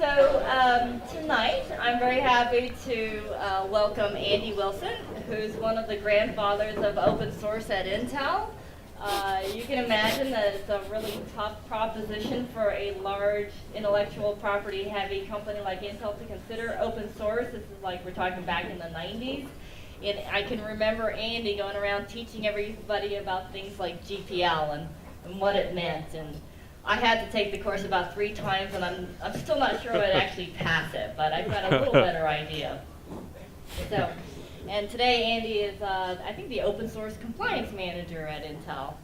Tonight I'm very happy to welcome Andy Wilson, who's one of the grandfathers of open source at Intel. You can imagine that it's a really tough proposition for a large intellectual property heavy company like Intel to consider open source. This is like we're talking back in the 90s. And I can remember Andy going around teaching everybody about things like GPL and what it meant. And I had to take the course about 3 times, and I'm still not sure I'd actually pass it, but I've got a little better idea. So, and today Andy is, I think, the open source compliance manager at Intel.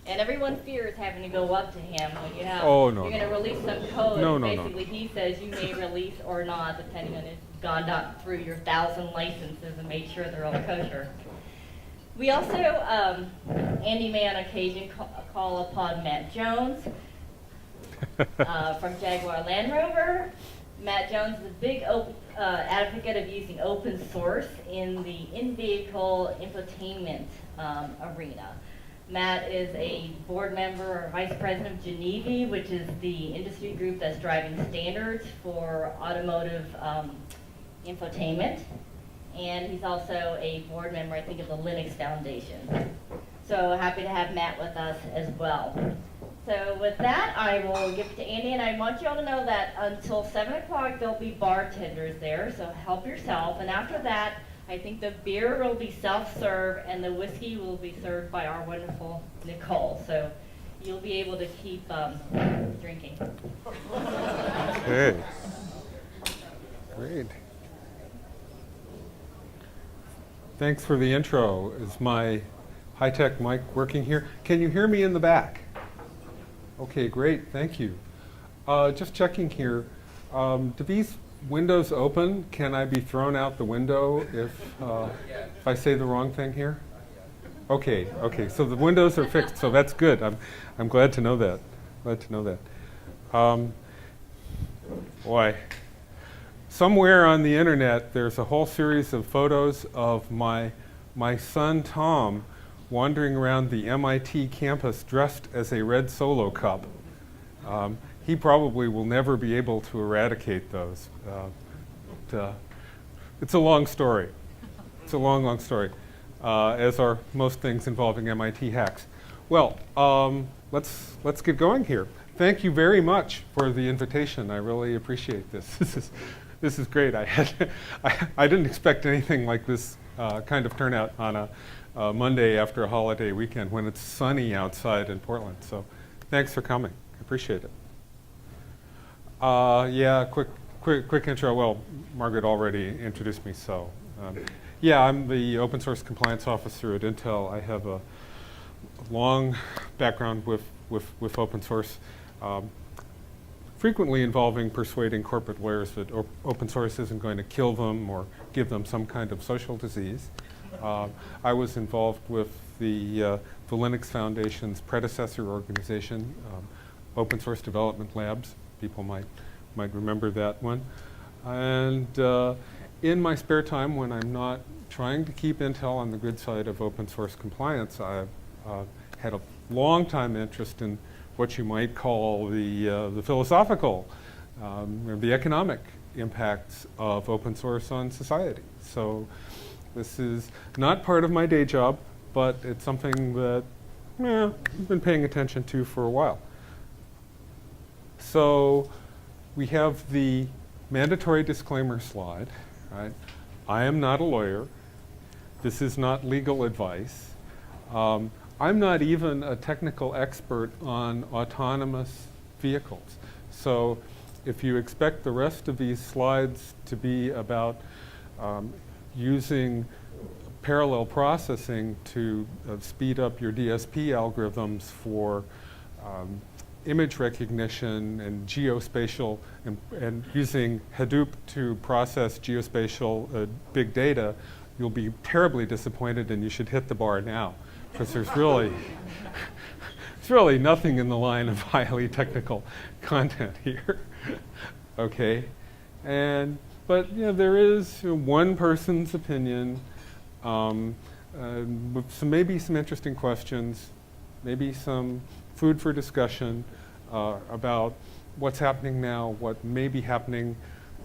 And everyone fears having to go up to him when you have, you're going to release some code. Basically, he says you may release or not, depending on if you've gone down through your 1,000 licenses and made sure they're all kosher. We also, Andy may on occasion call upon Matt Jones from Jaguar Land Rover. Matt Jones is a big advocate of using open source in the in-vehicle infotainment arena. Matt is a board member or vice president of Geneva, which is the industry group that's driving standards for automotive infotainment. And he's also a board member, I think, of the Linux Foundation. So happy to have Matt with us as well. So with that, I will give it to Andy, and I want you all to know that until 7 o'clock, there'll be bartenders there, so help yourself. And after that, I think the beer will be self-serve, and the whiskey will be served by our wonderful Nicole. So you'll be able to keep drinking. Okay. Great. Thanks for the intro. Is my high-tech mic working here? Can you hear me in the back? Okay, great. Thank you. Just checking here. Do these windows open? Can I be thrown out the window if I say the wrong thing here? Okay. So the windows are fixed. So that's good. I'm glad to know that. Boy, somewhere on the internet there's a whole series of photos of my son Tom wandering around the MIT campus dressed as a red Solo cup. He probably will never be able to eradicate those. It's a long story. It's a long story, as are most things involving MIT hacks. Well, let's get going here. Thank you very much for the invitation. I really appreciate this. This is great. I didn't expect anything like this kind of turnout on a Monday after a holiday weekend when it's sunny outside in Portland. So thanks for coming. I appreciate it. Yeah, quick intro. Well, Margaret already introduced me, so yeah, I'm the open source compliance officer at Intel. I have a long background with open source, frequently involving persuading corporate lawyers that open source isn't going to kill them or give them some kind of social disease. I was involved with the Linux Foundation's predecessor organization, Open Source Development Labs. People might remember that one. And in my spare time, when I'm not trying to keep Intel on the good side of open source compliance, I've had a long time interest in what you might call the philosophical or the economic impacts of open source on society. So this is not part of my day job, but it's something that I've been paying attention to for a while. So we have the mandatory disclaimer slide. Right? I am not a lawyer. This is not legal advice. I'm not even a technical expert on autonomous vehicles. So if you expect the rest of these slides to be about using parallel processing to speed up your DSP algorithms for image recognition and geospatial and using Hadoop to process geospatial big data, you'll be terribly disappointed and you should hit the bar now, because there's really nothing in the line of highly technical content here. Okay, but there is one person's opinion with maybe some interesting questions, maybe some food for discussion about what's happening now, what may be happening,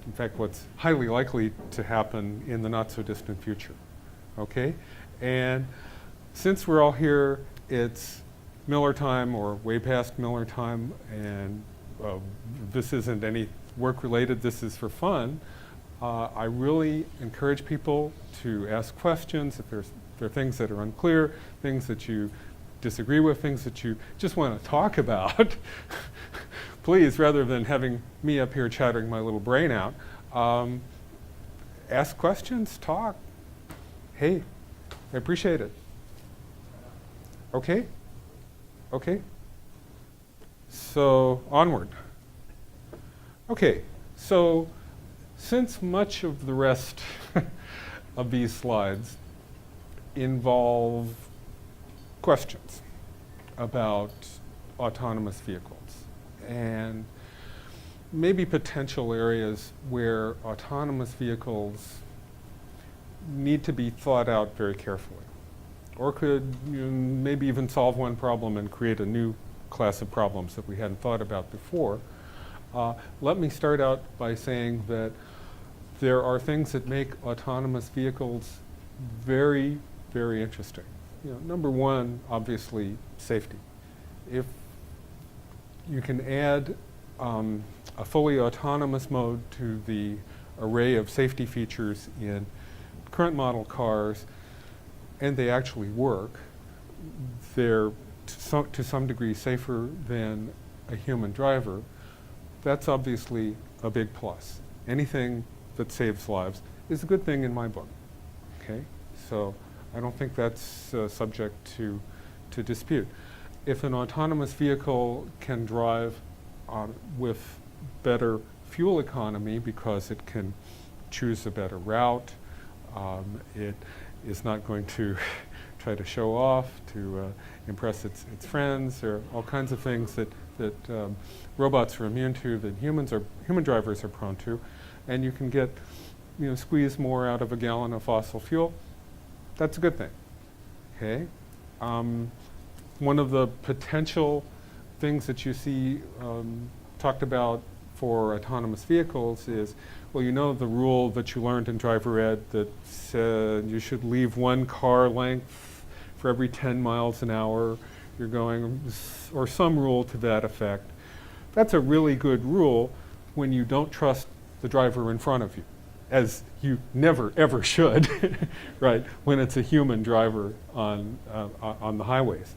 in fact, what's highly likely to happen in the not so distant future. Okay? And since we're all here, it's Miller time or way past Miller time, and this isn't any work related, this is for fun. I really encourage people to ask questions if there are things that are unclear, things that you disagree with, things that you just want to talk about. Please, rather than having me up here chattering my little brain out, ask questions, talk. Hey, I appreciate it. Okay? Okay? So, onward. Okay, so since much of the rest of these slides involve questions about autonomous vehicles and maybe potential areas where autonomous vehicles need to be thought out very carefully, or could maybe even solve one problem and create a new class of problems that we hadn't thought about before. Let me start out by saying that there are things that make autonomous vehicles very, very interesting. Number one, obviously, safety. If you can add a fully autonomous mode to the array of safety features in current model cars, and they actually work, they're to some degree safer than a human driver, that's obviously a big plus. Anything that saves lives is a good thing in my book. Okay? So I don't think that's subject to dispute. If an autonomous vehicle can drive with better fuel economy because it can choose a better route, it is not going to try to show off, to impress its friends. There are all kinds of things that robots are immune to that human drivers are prone to, and you can get squeeze more out of a gallon of fossil fuel. That's a good thing. Okay. One of the potential things that you see talked about for autonomous vehicles is, well, the rule that you learned in driver ed that said you should leave one car length for every 10 miles an hour you're going, or some rule to that effect. That's a really good rule when you don't trust the driver in front of you, as you never ever should, right? When it's a human driver on the highways.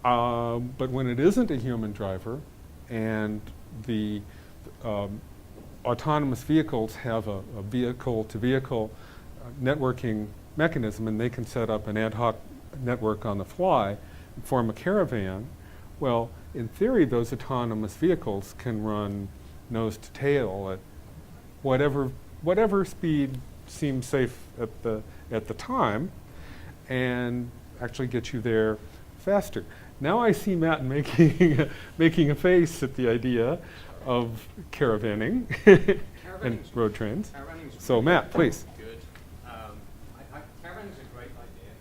But when it isn't a human driver, and the autonomous vehicles have a vehicle-to-vehicle networking mechanism, and they can set up an ad hoc network on the fly and form a caravan, well, in theory, those autonomous vehicles can run nose to tail at whatever speed seems safe at the time, and actually get you there faster. Now I see Matt making a face at the idea of caravanning and road trains. So Matt, please. Good. Caravanning is a great idea,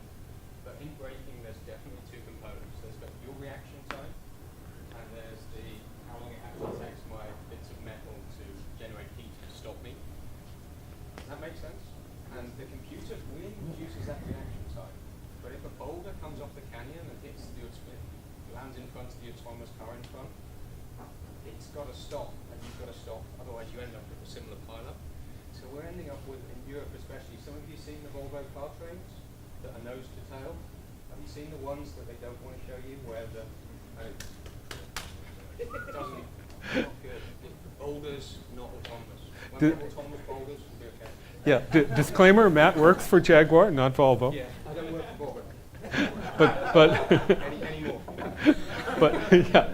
but in braking there's definitely two components. There's the fuel reaction time, and there's how long it actually takes my bits of metal to generate heat to stop me. Does that make sense? And the computer really reduces that reaction time. But if a boulder comes off the canyon and lands in front of the autonomous car in front, it's got to stop, and you've got to stop, otherwise you end up with a similar pileup. So we're ending up with, in Europe especially, some of you seen the Volvo car trains that are nose to tail? Have you seen the ones that they don't want to show you, where it doesn't, not good. Boulders, not autonomous. When we have autonomous boulders, we'll be okay. Yeah, disclaimer, Matt works for Jaguar, not Volvo. Yeah, I don't work for Volvo. But Anymore. But yeah,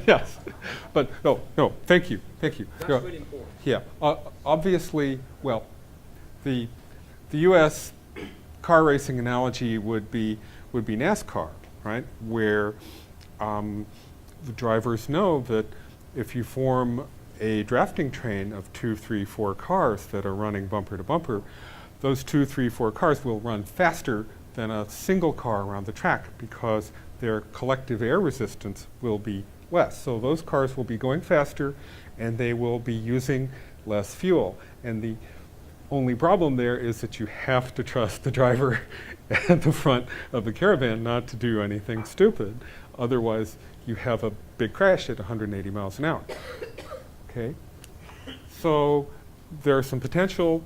yes, but no. Thank you. That's really important. Yeah, obviously, well, the U.S. car racing analogy would be NASCAR, right? Where the drivers know that if you form a drafting train of 2, 3, 4 cars that are running bumper to bumper, those 2, 3, 4 cars will run faster than a single car around the track because their collective air resistance will be less. So those cars will be going faster and they will be using less fuel. And the only problem there is that you have to trust the driver at the front of the caravan not to do anything stupid. Otherwise, you have a big crash at 180 miles an hour. Okay? So there are some potential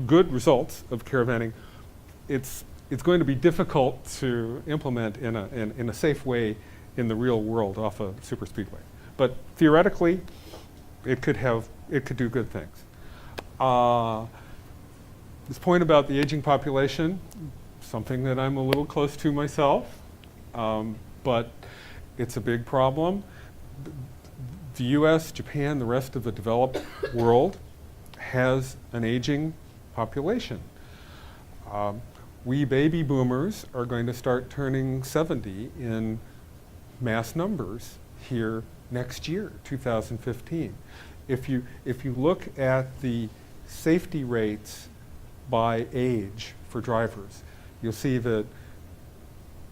good results of caravanning. It's going to be difficult to implement in a safe way in the real world off a superspeedway. But theoretically, it could do good things. This point about the aging population, something that I'm a little close to myself, but it's a big problem. The US, Japan, the rest of the developed world has an aging population. We baby boomers are going to start turning 70 in mass numbers here next year, 2015. If you look at the safety rates by age for drivers, you'll see that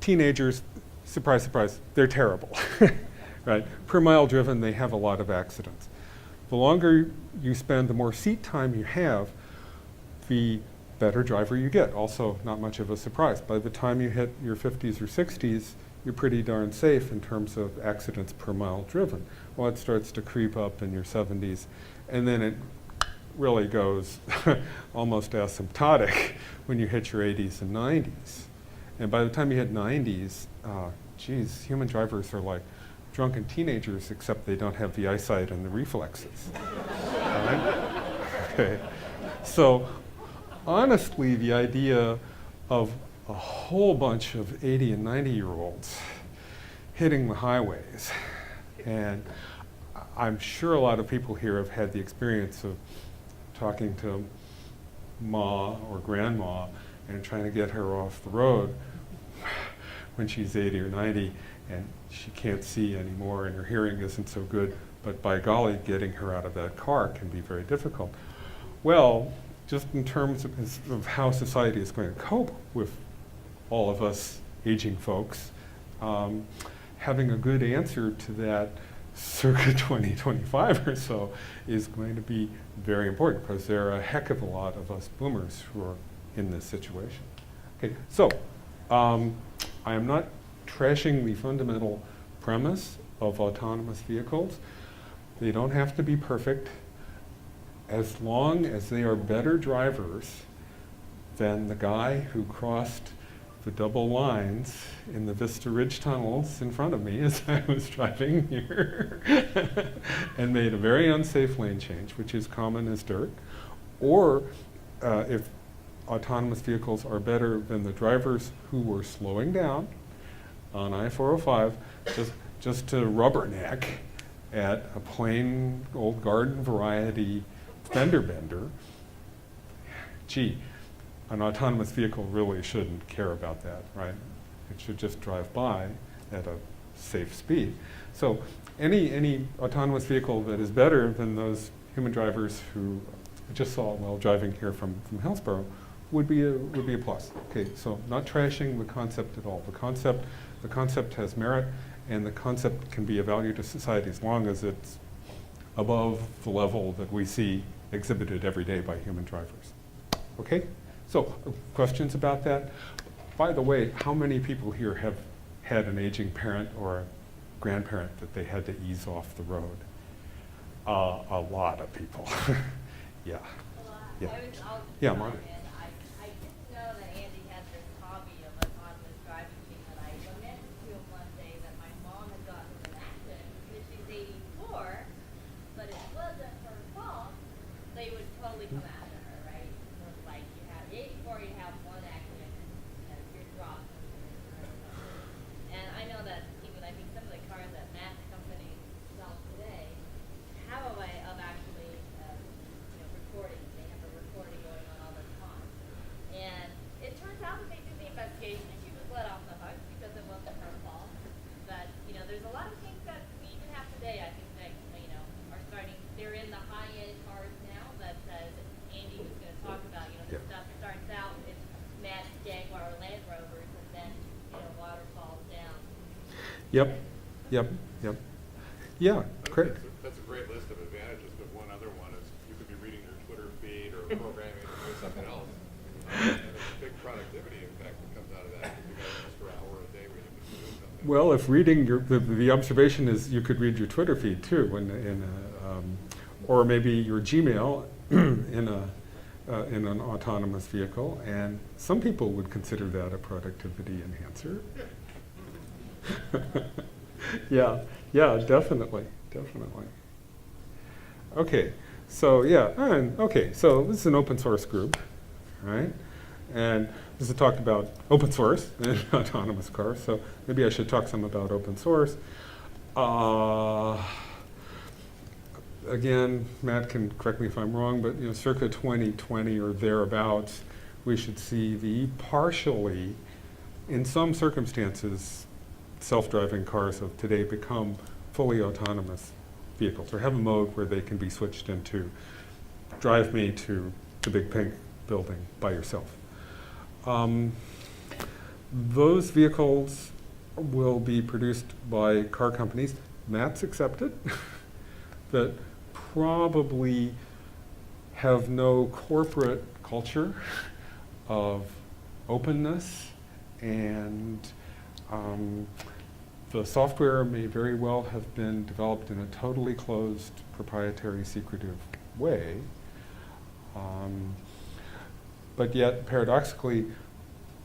teenagers, surprise, surprise, they're terrible. Right? Per mile driven, they have a lot of accidents. The longer you spend, the more seat time you have, the better driver you get. Also, not much of a surprise. By the time you hit your 50s or 60s, you're pretty darn safe in terms of accidents per mile driven. Well, it starts to creep up in your 70s, and then it really goes almost asymptotic when you hit your 80s and 90s. And by the time you hit 90s, geez, human drivers are like drunken teenagers, except they don't have the eyesight and the reflexes. Right? Okay. So honestly, the idea of a whole bunch of 80 and 90-year-olds hitting the highways, and I'm sure a lot of people here have had the experience of talking to Ma or Grandma and trying to get her off the road when she's 80 or 90 and she can't see anymore and her hearing isn't so good, but by golly, getting her out of that car can be very difficult. Well, just in terms of how society is going to cope with all of us aging folks, having a good answer to that circa 2025 or so is going to be very important, because there are a heck of a lot of us boomers who are in this situation. Okay, so I am not trashing the fundamental premise of autonomous vehicles. They don't have to be perfect, as long as they are better drivers than the guy who crossed the double lines in the Vista Ridge tunnels in front of me as I was driving here and made a very unsafe lane change, which is common as dirt. Or if autonomous vehicles are better than the drivers who were slowing down on I-405 just to rubberneck at a plain old garden variety fender bender, gee, an autonomous vehicle really shouldn't care about that, right? It should just drive by at a safe speed. So any autonomous vehicle that is better than those human drivers who I just saw while driving here from Hillsborough would be a plus. Okay, so not trashing the concept at all. The concept has merit, and the concept can be a value to society as long as it's above the level that we see exhibited every day by human drivers. Okay? So, questions about that? By the way, how many people here have had an aging parent or a grandparent that they had to ease off the road? A lot of people. Yeah. Yeah. Yeah, Marty. I didn't know that Andy had this hobby of autonomous driving thing that I went to him one day that my mom had gotten in an accident because she's 84, but it wasn't her fault. They would totally come after her, right? So it's like you have 84, you have one accident, you're dropped. And I know that even I think some of the cars that mass companies sell today have a way of actually recording. They have a recording going on all the time. Yep, yep, yep. Yeah, great. That's a great list of advantages, but one other one is you could be reading your Twitter feed or programming or doing something else. And there's a big productivity impact that comes out of that because you got an extra hour a day where you can do something. Well, if reading the observation is you could read your Twitter feed too, or maybe your Gmail in an autonomous vehicle, and some people would consider that a productivity enhancer. Yeah, definitely. Okay, so so this is an open source group, right? And this is talked about open source and autonomous cars, so maybe I should talk some about open source. Again, Matt can correct me if I'm wrong, but circa 2020 or thereabouts, we should see the partially, in some circumstances, self-driving cars of today become fully autonomous vehicles, or have a mode where they can be switched into drive me to the big pink building by yourself. Those vehicles will be produced by car companies, Matt's accepted, that probably have no corporate culture of openness, and the software may very well have been developed in a totally closed, proprietary, secretive way. But yet, paradoxically,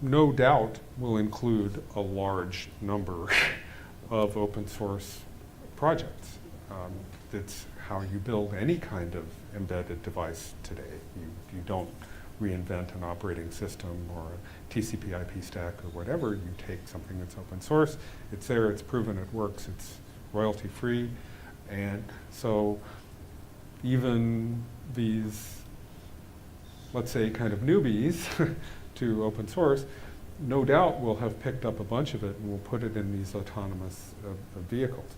no doubt will include a large number of open source projects. That's how you build any kind of embedded device today. You don't reinvent an operating system or a TCP/IP stack or whatever. You take something that's open source, it's there, it's proven, it works, it's royalty free, and so even these, let's say, kind of newbies to open source, no doubt will have picked up a bunch of it and will put it in these autonomous vehicles.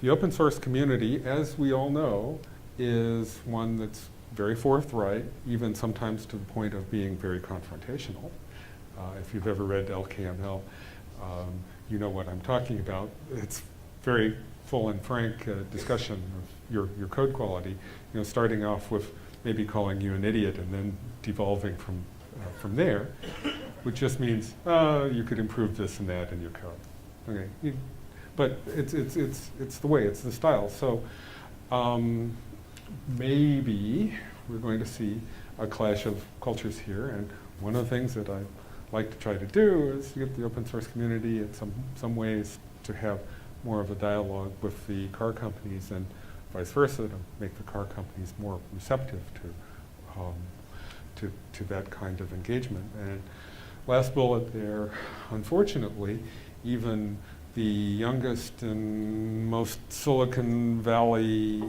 The open source community, as we all know, is one that's very forthright, even sometimes to the point of being very confrontational. If you've ever read LKML, you know what I'm talking about. It's very full and frank discussion of your code quality, starting off with maybe calling you an idiot and then devolving from there, which just means you could improve this and that in your code. Okay, but it's the way, it's the style. So maybe we're going to see a clash of cultures here, and one of the things that I like to try to do is to get the open source community in some ways to have more of a dialogue with the car companies, and vice versa, to make the car companies more receptive to that kind of engagement. And last bullet there, unfortunately, even the youngest and most Silicon Valley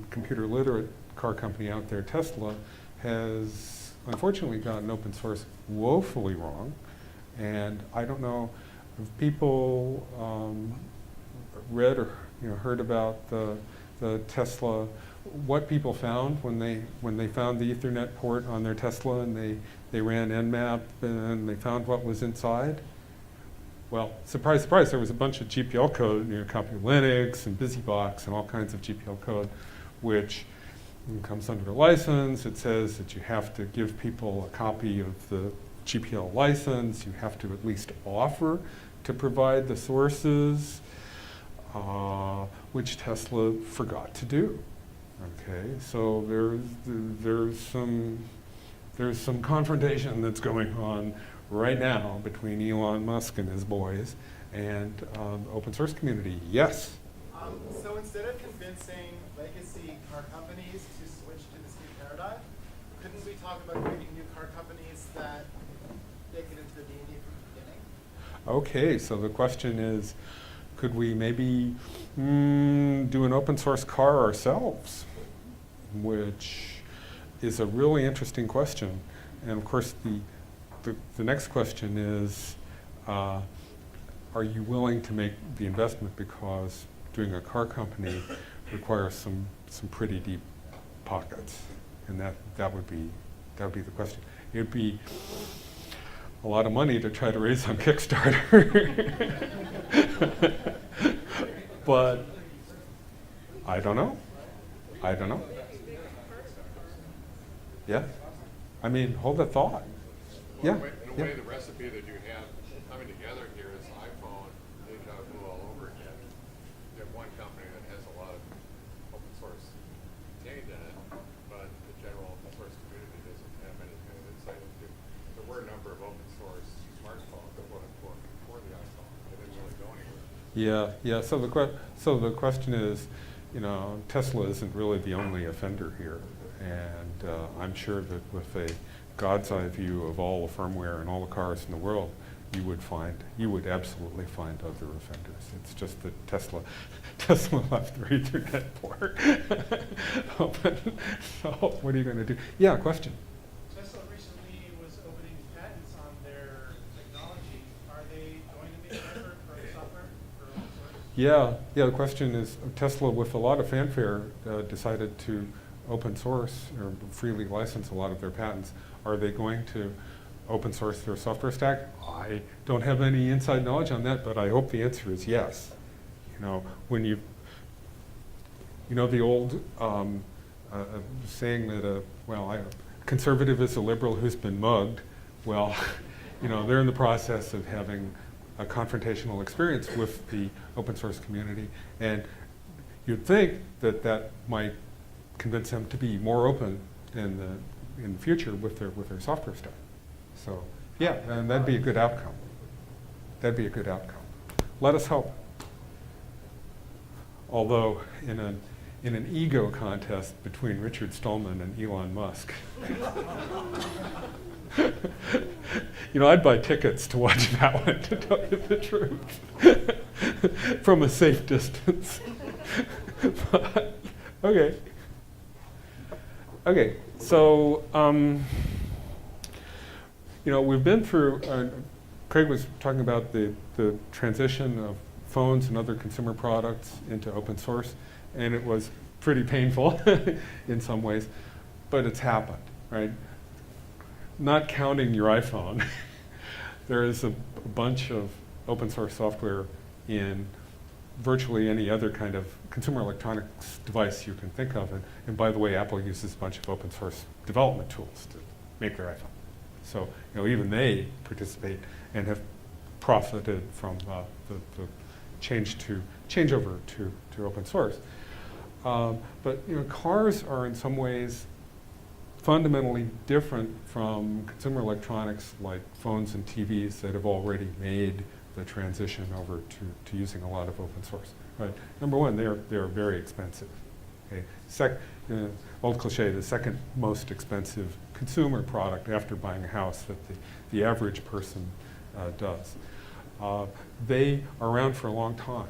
computer literate car company out there, Tesla, has unfortunately gotten open source woefully wrong. And I don't know if people read or heard about the Tesla, what people found when they found the Ethernet port on their Tesla and they ran Nmap and they found what was inside. Well, surprise, surprise, there was a bunch of GPL code, copy of Linux and BusyBox and all kinds of GPL code, which comes under a license. It says that you have to give people a copy of the GPL license. You have to at least offer to provide the sources, which Tesla forgot to do. Okay, so there's some confrontation that's going on right now between Elon Musk and his boys and open source community. Yes? So instead of convincing legacy car companies to switch to this new paradigm, couldn't we talk about creating new car companies that make it into the D&D from the beginning? Okay, so the question is, could we maybe do an open source car ourselves? Which is a really interesting question. And of course, the next question is, are you willing to make the investment, because doing a car company requires some pretty deep pockets, and that would be the question. It'd be a lot of money to try to raise on Kickstarter. But I don't know. I don't know. Yeah? I mean, hold the thought. Yeah. In a Yeah. way, the recipe that you have coming together here is iPhone, deja vu all over again. You have one company that has a lot of open source contained in it, but the general open source community doesn't have any kind of insight into. There were a number of open source smartphones, quote unquote, before the iPhone. They didn't really go anywhere. Yeah, yeah. So the question is, you know, Tesla isn't really the only offender here, and I'm sure that with a God's eye view of all the firmware and all the cars in the world, you would absolutely find other offenders. It's just that Tesla left their Ethernet port open. So what are you going to do? Yeah, question. Tesla recently was opening patents on their technology. Are they going to make an effort for software for open source? Yeah, the question is, Tesla, with a lot of fanfare, decided to open source or freely license a lot of their patents. Are they going to open source their software stack? I don't have any inside knowledge on that, but I hope the answer is yes. You know, when you know the old saying that a conservative is a liberal who's been mugged. Well, you know, they're in the process of having a confrontational experience with the open source community, and you'd think that that might convince them to be more open in the future with their software stack. So yeah, and that'd be a good outcome. That'd be a good outcome. Let us hope. Although in an ego contest between Richard Stallman and Elon Musk, you know, I'd buy tickets to watch that one, to tell you the truth, from a safe distance. But, okay. Okay, so, you know, we've been through, Craig was talking about the transition of phones and other consumer products into open source, and it was pretty painful in some ways, but it's happened, right? Not counting your iPhone, there is a bunch of open source software in virtually any other kind of consumer electronics device you can think of. And by the way, Apple uses a bunch of open source development tools to make their iPhone. So, you know, even they participate and have profited from the changeover to open source. But, you know, cars are in some ways fundamentally different from consumer electronics like phones and TVs that have already made the transition over to using a lot of open source. Right. Number one, they are very expensive. Okay. Old cliche, the second most expensive consumer product after buying a house that the average person does. They are around for a long time.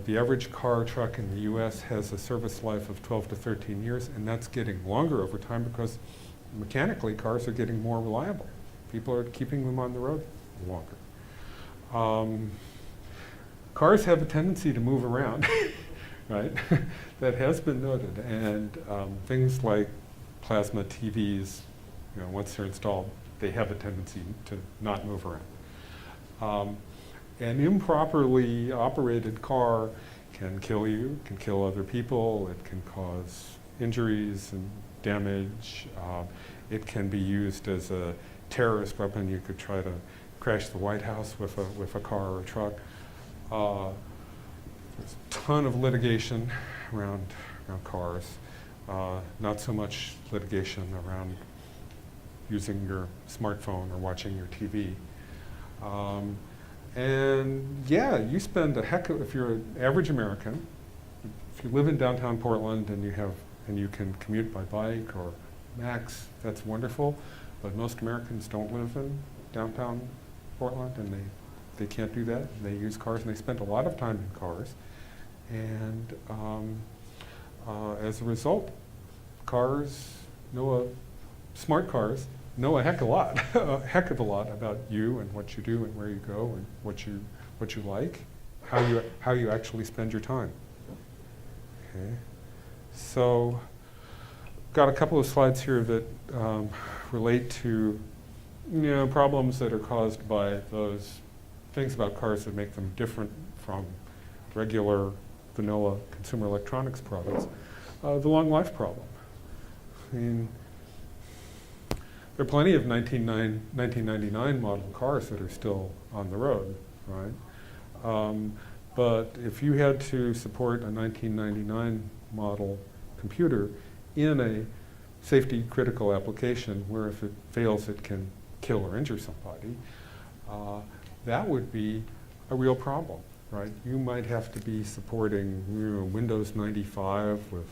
The average car or truck in the US has a service life of 12 to 13 years, and that's getting longer over time because mechanically cars are getting more reliable. People are keeping them on the road longer. Cars have a tendency to move around, right? That has been noted, and things like plasma TVs, you know, once they're installed, they have a tendency to not move around. An improperly operated car can kill you, can kill other people, it can cause injuries and damage. It can be used as a terrorist weapon. You could try to crash the White House with a car or a truck. There's a ton of litigation around cars. Not so much litigation around using your smartphone or watching your TV. And yeah, you spend if you're an average American, if you live in downtown Portland and you can commute by bike or Max, that's wonderful. But most Americans don't live in downtown Portland, and they can't do that. They use cars, and they spend a lot of time in cars. And as a result, smart cars know a heck of a lot about you and what you do and where you go and what you like, how you actually spend your time. Okay, so got a couple of slides here that relate to problems that are caused by those things about cars that make them different from regular vanilla consumer electronics products. The long life problem. I mean, there are plenty of 1999 model cars that are still on the road, right? But if you had to support a 1999 model computer in a safety critical application where if it fails it can kill or injure somebody, that would be a real problem, right? You might have to be supporting Windows 95 with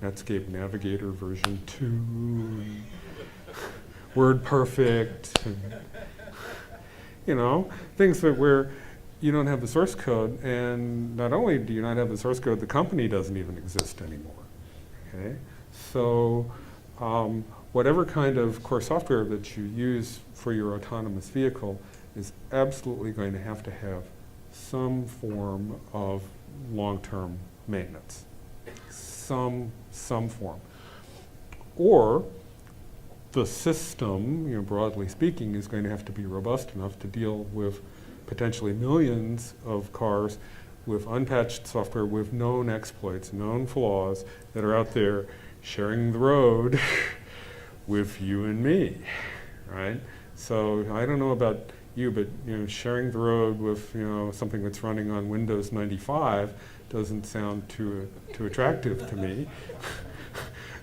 Netscape Navigator version 2, WordPerfect, and, things that where you don't have the source code, and not only do you not have the source code, the company doesn't even exist anymore. Okay, so whatever kind of core software that you use for your autonomous vehicle is absolutely going to have some form of long-term maintenance, some form, or the system, broadly speaking, is going to have to be robust enough to deal with potentially millions of cars with unpatched software, with known exploits, known flaws that are out there sharing the road with you and me, right? So I don't know about you, but sharing the road with something that's running on Windows 95 doesn't sound too attractive to me.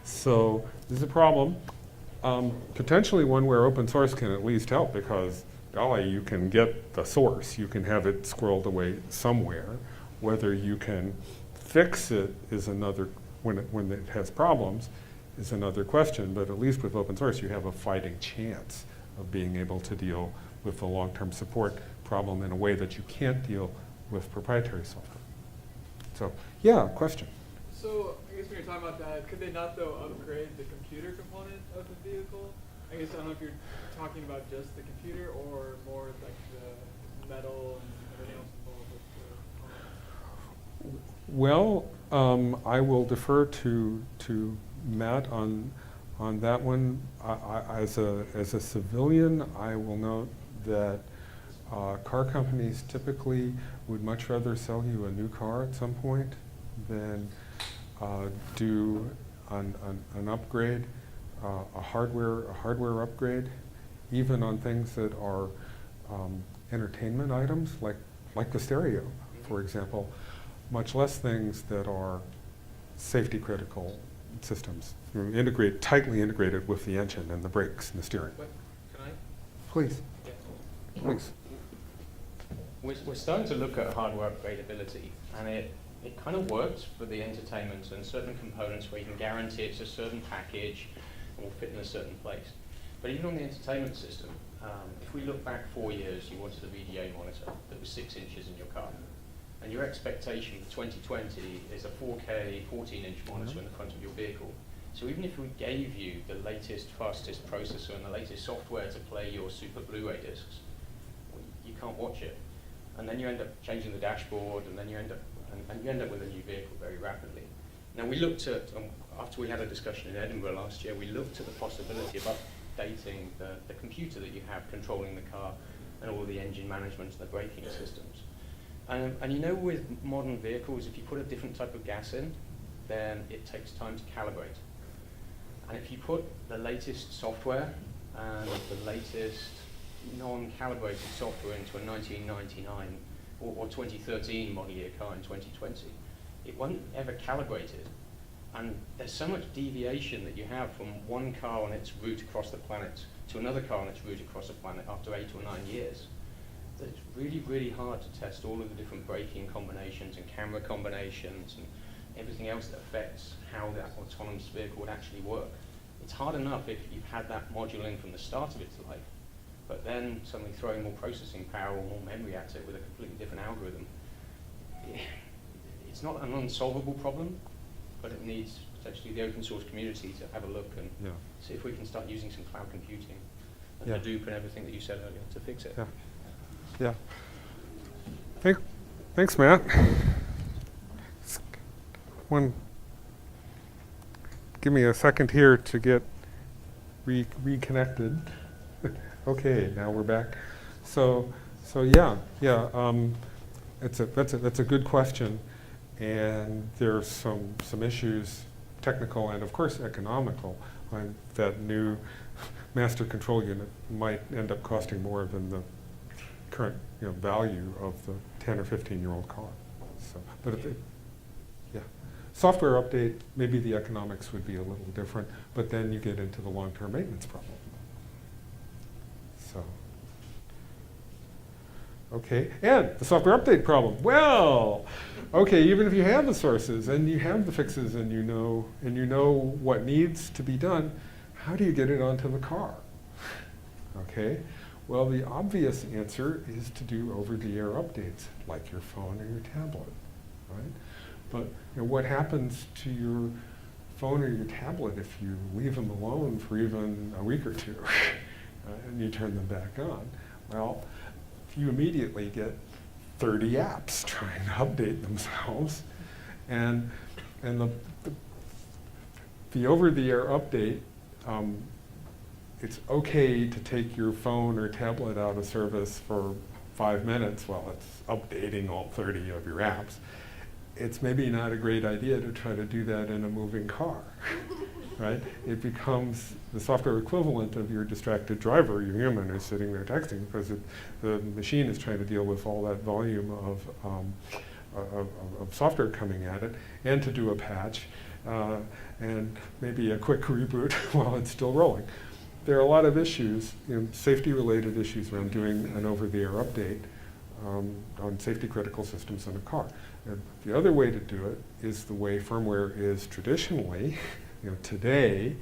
So this is a problem. Potentially one where open source can at least help, because golly, you can get the source, you can have it squirreled away somewhere. Whether you can fix it is another, when it has problems, is another question, but at least with open source you have a fighting chance of being able to deal with the long-term support problem in a way that you can't deal with proprietary software. So, yeah, question. So, I guess when you're talking about that, could they not, though, upgrade the computer component of the vehicle? I guess I don't know if you're talking about just the computer or more like the metal and everything else involved with the components. Well, I will defer to Matt on that one. As a civilian, I will note that car companies typically would much rather sell you a new car at some point than do an upgrade, a hardware upgrade, even on things that are entertainment items like the stereo, for example, much less things that are safety critical systems, tightly integrated with the engine and the brakes and the steering. But can I? Please, Yeah. please. We're starting to look at hardware upgradability, and it kind of works for the entertainment and certain components where you can guarantee it's a certain package and will fit in a certain place. But even on the entertainment system, if we look back 4 years, you wanted a VGA monitor that was 6 inches in your car. And your expectation for 2020 is a 4K 14-inch monitor in the front of your vehicle. So even if we gave you the latest, fastest processor and the latest software to play your super Blu-ray discs, you can't watch it. And then you end up changing the dashboard, and then you end up with a new vehicle very rapidly. Now we looked at, after we had a discussion in Edinburgh last year, we looked at the possibility of updating the computer that you have controlling the car and all the engine management and the braking systems. And with modern vehicles, if you put a different type of gas in, then it takes time to calibrate. And if you put the latest software and the latest non-calibrated software into a 1999 or 2013 model year car in 2020, it won't ever calibrate it. And there's so much deviation that you have from one car on its route across the planet to another car on its route across the planet after 8 or 9 years. That it's really, really hard to test all of the different braking combinations and camera combinations and everything else that affects how that autonomous vehicle would actually work. It's hard enough if you've had that module in from the start of its life, but then suddenly throwing more processing power or more memory at it with a completely different algorithm. It's not an unsolvable problem, but it needs potentially the open source community to have a look and see if we can start using some cloud computing and Hadoop and everything that you said earlier to fix it. Yeah. Thanks, Matt. Give me a second here to get reconnected. Okay, now we're back. So yeah, that's a good question, and there's some issues, technical and of course economical. That new master control unit might end up costing more than the current value of the 10 or 15-year-old car. So, but yeah, software update, maybe the economics would be a little different, but then you get into the long-term maintenance problem. So, okay, and the software update problem. Well, okay, even if you have the sources and you have the fixes and you know what needs to be done, how do you get it onto the car? Okay, well, the obvious answer is to do over-the-air updates, like your phone or your tablet, right? But what happens to your phone or your tablet if you leave them alone for even a week or two and you turn them back on? Well, you immediately get 30 apps trying to update themselves, and the over-the-air update, it's okay to take your phone or tablet out of service for 5 minutes while it's updating all 30 of your apps. It's maybe not a great idea to try to do that in a moving car, right? It becomes the software equivalent of your distracted driver, your human who's sitting there texting, because the machine is trying to deal with all that volume of software coming at it, and to do a patch, and maybe a quick reboot while it's still rolling. There are a lot of issues, safety-related issues around doing an over-the-air update on safety-critical systems in a car. And the other way to do it is the way firmware is traditionally, today,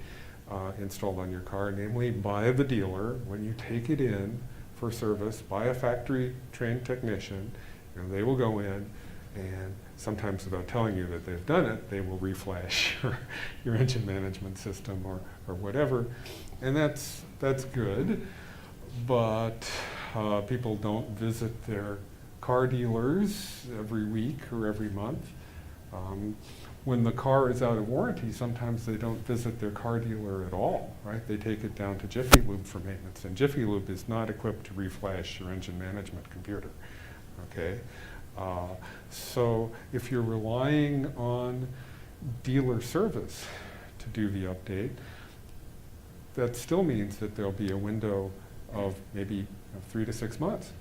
installed on your car, namely by the dealer. When you take it in for service by a factory-trained technician, they will go in, and sometimes without telling you that they've done it, they will reflash your engine management system or whatever. And that's good, but people don't visit their car dealers every week or every month. When the car is out of warranty, sometimes they don't visit their car dealer at all, right? They take it down to Jiffy Lube for maintenance, and Jiffy Lube is not equipped to reflash your engine management computer, okay? So if you're relying on dealer service to do the update, that still means that there'll be a window of maybe 3 to 6 months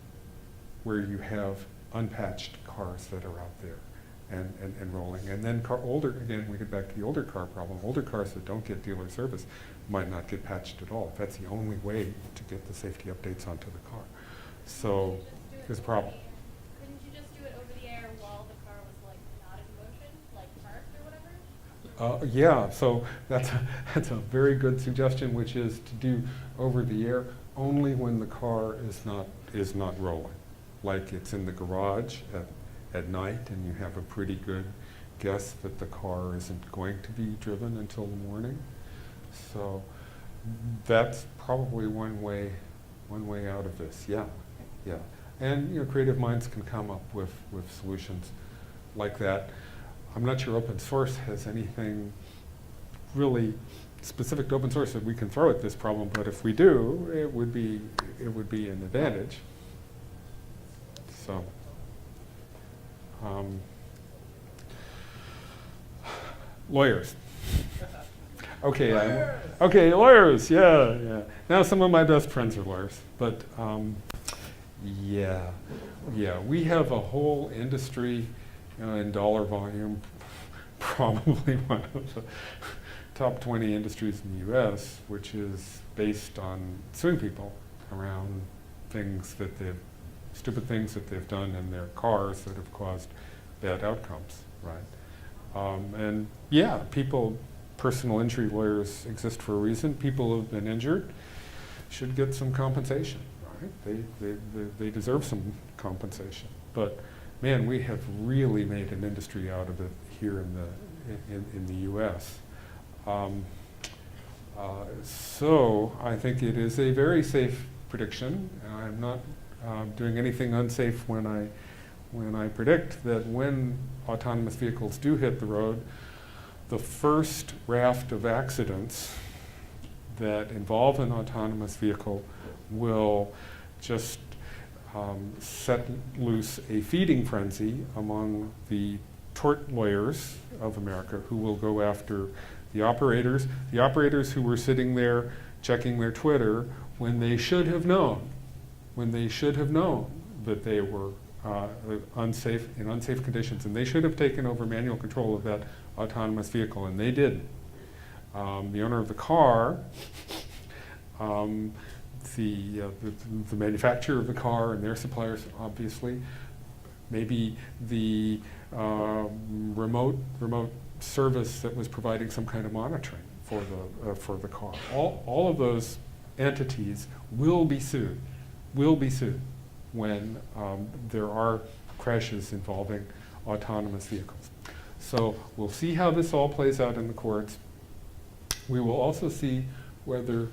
where you have unpatched cars that are out there and rolling. And then again, we get back to the older car problem. Older cars that don't get dealer service might not get patched at all. That's the only way to get the safety updates onto the car. So there's a problem. Couldn't you just do it over the air while the car was not in motion, like parked or whatever? Yeah, so that's a very good suggestion, which is to do over the air only when the car is not rolling, like it's in the garage at night, and you have a pretty good guess that the car isn't going to be driven until the morning. So that's probably one way out of this. Yeah. And creative minds can come up with solutions like that. I'm not sure open source has anything really specific to open source that we can throw at this problem, but if we do, it would be an advantage. So, lawyers. Okay, lawyers. Yeah. Now some of my best friends are lawyers, but yeah. We have a whole industry in dollar volume, probably one of the top 20 industries in the U.S., which is based on suing people around stupid things that they've done in their cars that have caused bad outcomes, right? And yeah, personal injury lawyers exist for a reason. People who have been injured should get some compensation, right? They deserve some compensation. But man, we have really made an industry out of it here in the U.S. So I think it is a very safe prediction. I'm not doing anything unsafe when I predict that when autonomous vehicles do hit the road, the first raft of accidents that involve an autonomous vehicle will just set loose a feeding frenzy among the tort lawyers of America who will go after the operators who were sitting there checking their Twitter when they should have known that they were in unsafe conditions, and they should have taken over manual control of that autonomous vehicle, and they didn't. The owner of the car, the manufacturer of the car and their suppliers, obviously, maybe the remote service that was providing some kind of monitoring for the car. All of those entities will be sued when there are crashes involving autonomous vehicles. So we'll see how this all plays out in the courts. We will also see whether,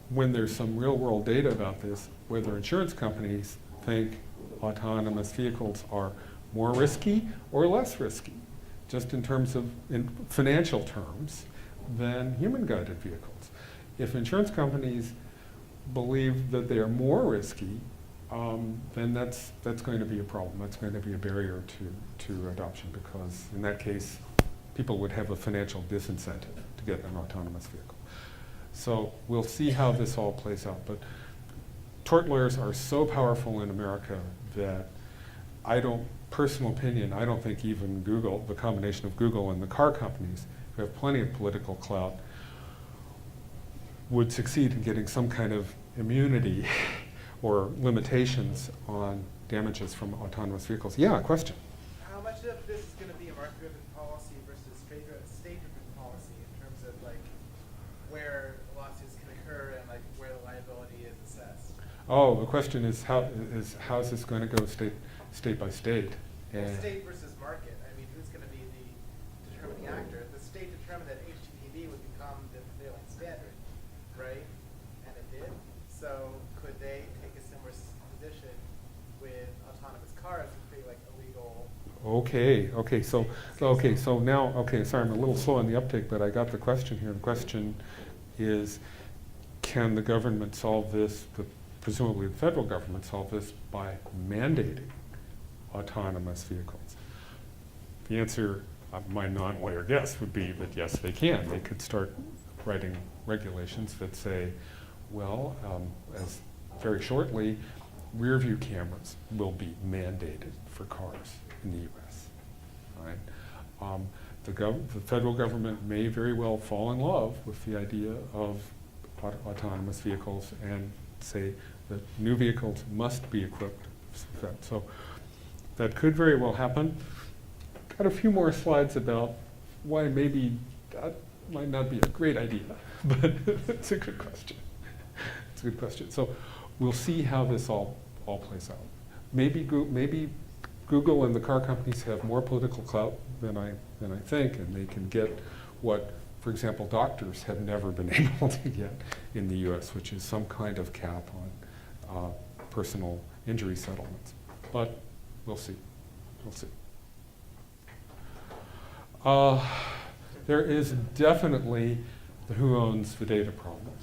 when there's some real world data about this, whether insurance companies think autonomous vehicles are more risky or less risky, just in terms of, in financial terms, than human guided vehicles. If insurance companies believe that they are more risky, then that's going to be a problem. That's going to be a barrier to adoption, because in that case, people would have a financial disincentive to get an autonomous vehicle. So we'll see how this all plays out. But tort lawyers are so powerful in America that personal opinion, I don't think even Google, the combination of Google and the car companies, who have plenty of political clout, would succeed in getting some kind of immunity or limitations on damages from autonomous vehicles. Yeah, question. How much of this is going to be a market-driven policy versus state-driven policy in terms of like where lawsuits can occur and like where the liability is assessed? Oh, the question is how is this going to go state by state? Well, state versus market. I mean, who's going to be the determining actor? If the state determined that HTTP would become the prevailing standard, right? And it did. So could they take a similar position with autonomous cars and create like illegal? Sorry, I'm a little slow on the uptake, but I got the question here. The question is, can the government solve this, presumably the federal government solve this by mandating autonomous vehicles? The answer, my non-lawyer guess, would be that yes, they can. They could start writing regulations that say, well, as very shortly, rear view cameras will be mandated for cars in the U.S. Right? The federal government may very well fall in love with the idea of autonomous vehicles and say that new vehicles must be equipped with that. So that could very well happen. Got a few more slides about why maybe that might not be a great idea, but it's a good question. It's a good question. So we'll see how this all plays out. Maybe Google and the car companies have more political clout than I think, and they can get what, for example, doctors have never been able to get in the U.S., which is some kind of cap on personal injury settlements. But we'll see. We'll see. There is definitely the who owns the data problem.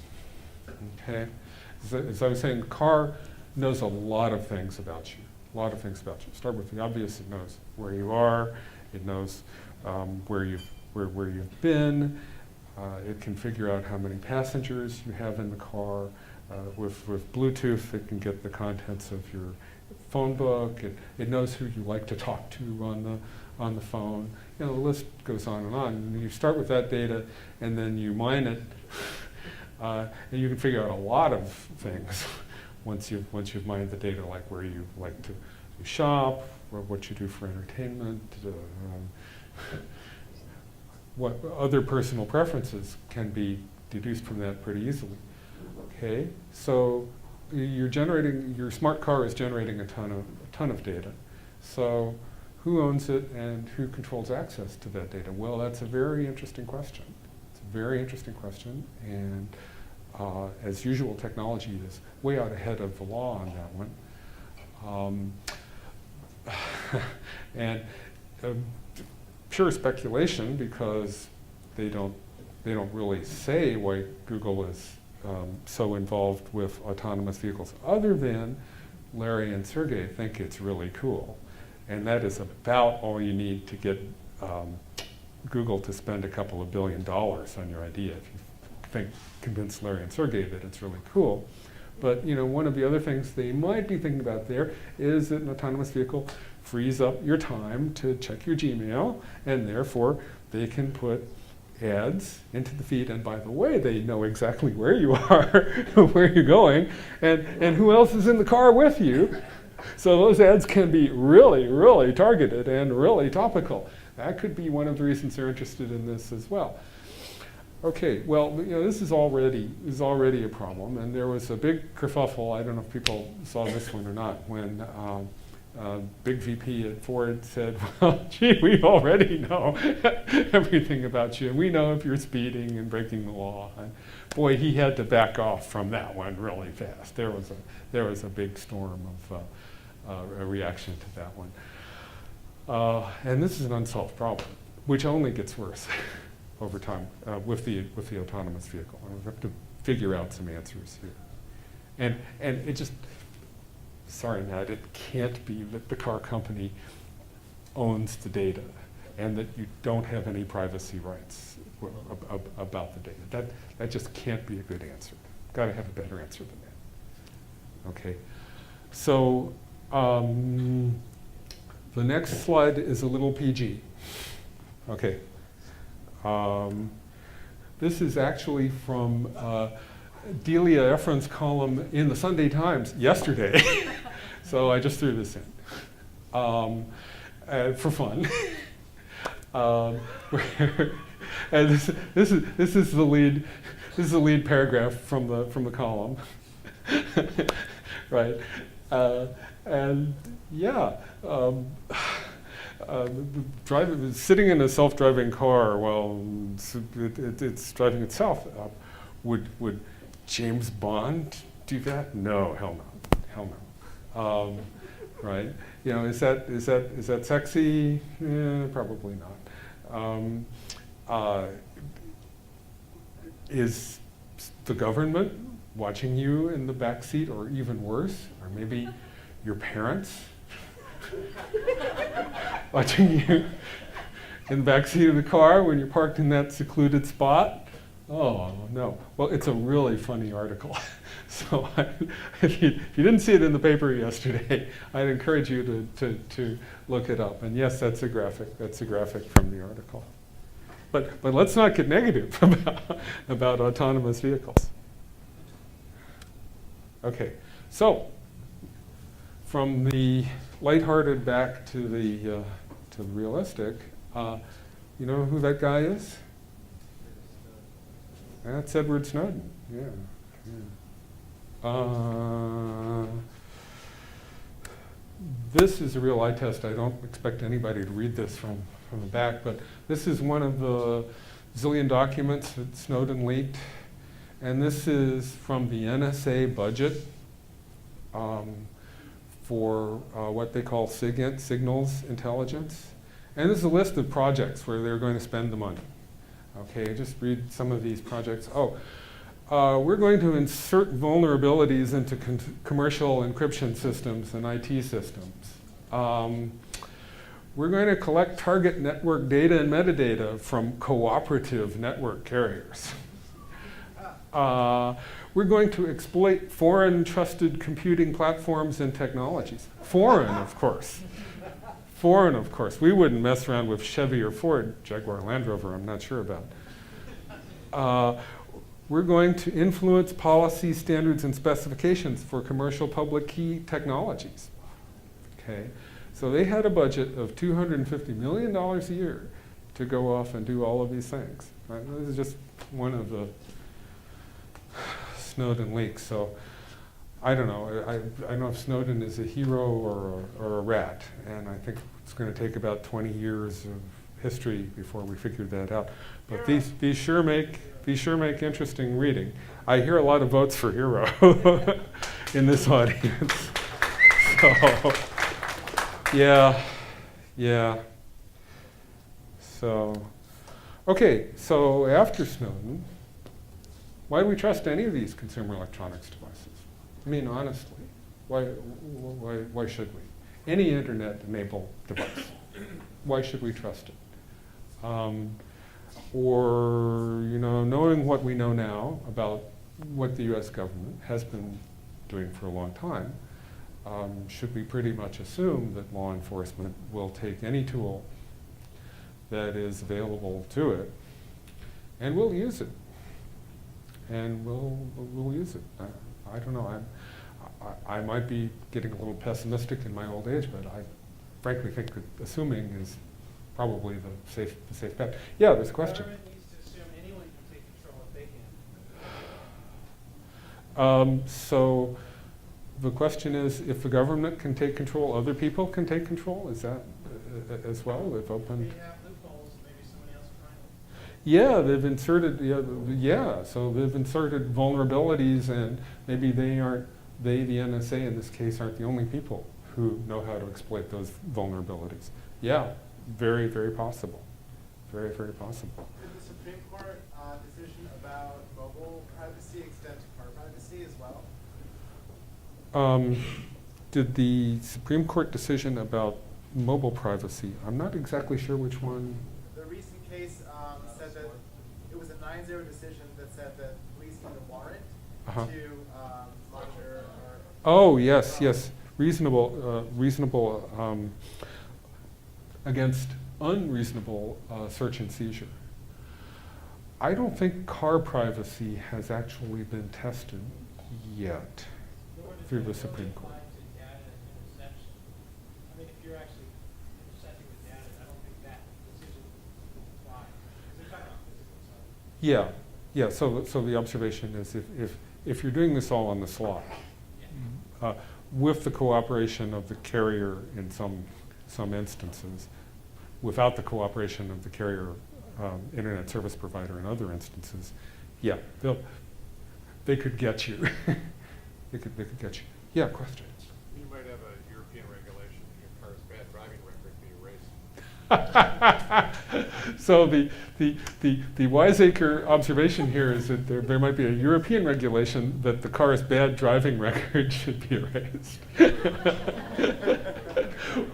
Okay? As I was saying, the car knows a lot of things about you. A lot of things about you. Start with the obvious. It knows where you are. It knows where you've been. It can figure out how many passengers you have in the car. With Bluetooth, it can get the contents of your phone book. It knows who you like to talk to on the phone. You know, the list goes on and on. And you start with that data, and then you mine it, and you can figure out a lot of things once you've mined the data, like where you like to shop, or what you do for entertainment, what other personal preferences can be deduced from that pretty easily. Okay, so your smart car is generating a ton of data. So who owns it and who controls access to that data? Well, that's a very interesting question. It's a very interesting question, and as usual, technology is way out ahead of the law on that one. And pure speculation, because they don't really say why Google is so involved with autonomous vehicles, other than Larry and Sergey think it's really cool. And that is about all you need to get Google to spend a couple of $2 billion on your idea if you convince Larry and Sergey that it's really cool. But one of the other things they might be thinking about there is that an autonomous vehicle frees up your time to check your Gmail, and therefore they can put ads into the feed. And by the way, they know exactly where you are, where you're going, and who else is in the car with you. So those ads can be really, really targeted and really topical. That could be one of the reasons they're interested in this as well. Okay, well, this is already a problem, and there was a big kerfuffle. I don't know if people saw this one or not, when big VP at Ford said, well, gee, we already know everything about you, and we know if you're speeding and breaking the law. And boy, he had to back off from that one really fast. There was a big storm of a reaction to that one. And this is an unsolved problem, which only gets worse over time with the autonomous vehicle. And we have to figure out some answers here. And it just, sorry Matt, it can't be that the car company owns the data and that you don't have any privacy rights about the data. That just can't be a good answer. Got to have a better answer than that. Okay, so the next slide is a little PG. Okay. This is actually from Delia Ephron's column in the Sunday Times yesterday. So I just threw this in for fun. And this is the lead paragraph from the column, right? And yeah. Sitting in a self-driving car while it's driving itself, would James Bond do that? No, hell no. Right? Is that sexy? Probably not. Is the government watching you in the back seat, or even worse, or maybe your parents watching you in the backseat of the car when you're parked in that secluded spot? Oh, no. Well, it's a really funny article. So if you didn't see it in the paper yesterday, I'd encourage you to look it up. And yes, that's a graphic. That's a graphic from the article. But let's not get negative about autonomous vehicles. Okay, so from the lighthearted back to the realistic. You know who that guy is? That's Edward Snowden. Yeah. This is a real eye test. I don't expect anybody to read this from the back, but this is one of the zillion documents that Snowden leaked, and this is from the NSA budget. For what they call signals intelligence. And this is a list of projects where they're going to spend the money. Okay, just read some of these projects. We're going to insert vulnerabilities into commercial encryption systems and IT systems. We're going to collect target network data and metadata from cooperative network carriers. We're going to exploit foreign trusted computing platforms and technologies. Foreign, of course. Foreign, of course. We wouldn't mess around with Chevy or Ford, Jaguar Land Rover, I'm not sure about. We're going to influence policy standards and specifications for commercial public key technologies. Okay, so they had a budget of $250 million a year to go off and do all of these things. Right? This is just one of the Snowden leaks. So I don't know. I don't know if Snowden is a hero or a rat, and I think it's going to take about 20 years of history before we figure that out. But these sure make interesting reading. I hear a lot of votes for hero in this audience. So yeah. So okay. So after Snowden, Why do we trust any of these consumer electronics devices? I mean, honestly, why should we? Any internet-enabled device, why should we trust it? Or, knowing what we know now about what the US government has been doing for a long time, should we pretty much assume that law enforcement will take any tool that is available to it and will use it? And we'll use it. I don't know. I might be getting a little pessimistic in my old age, but I frankly think that assuming is probably the safe bet. Yeah, there's a question. The government needs to assume anyone can take control if they can. So the question is, if the government can take control, other people can take control? Is that as well? They've opened. They have loopholes, maybe somebody else can find them. Yeah, they've inserted. So they've inserted vulnerabilities, and maybe they, the NSA in this case, aren't the only people who know how to exploit those vulnerabilities. Yeah, very, very possible. Very, very possible. Did the Supreme Court decision about mobile privacy extend to car privacy as well? Did the Supreme Court decision about mobile privacy, I'm not exactly sure which one. The recent case said that it was a 9-0 decision that said that police need a warrant to monitor or. Oh, yes. Reasonable against unreasonable search and seizure. I don't think car privacy has actually been tested yet through the Supreme Court. To data interception. I mean, if you're actually intercepting the data, I don't think that decision applies. They're talking about physical stuff. Yeah. So the observation is if you're doing this all on the sly, with the cooperation of the carrier in some instances, without the cooperation of the carrier internet service provider in other instances, yeah, they could get you. They could get you. Yeah, question. You might have a European regulation that your car's bad driving record be erased. So the wiseacre observation here is that there might be a European regulation that the car's bad driving record should be erased.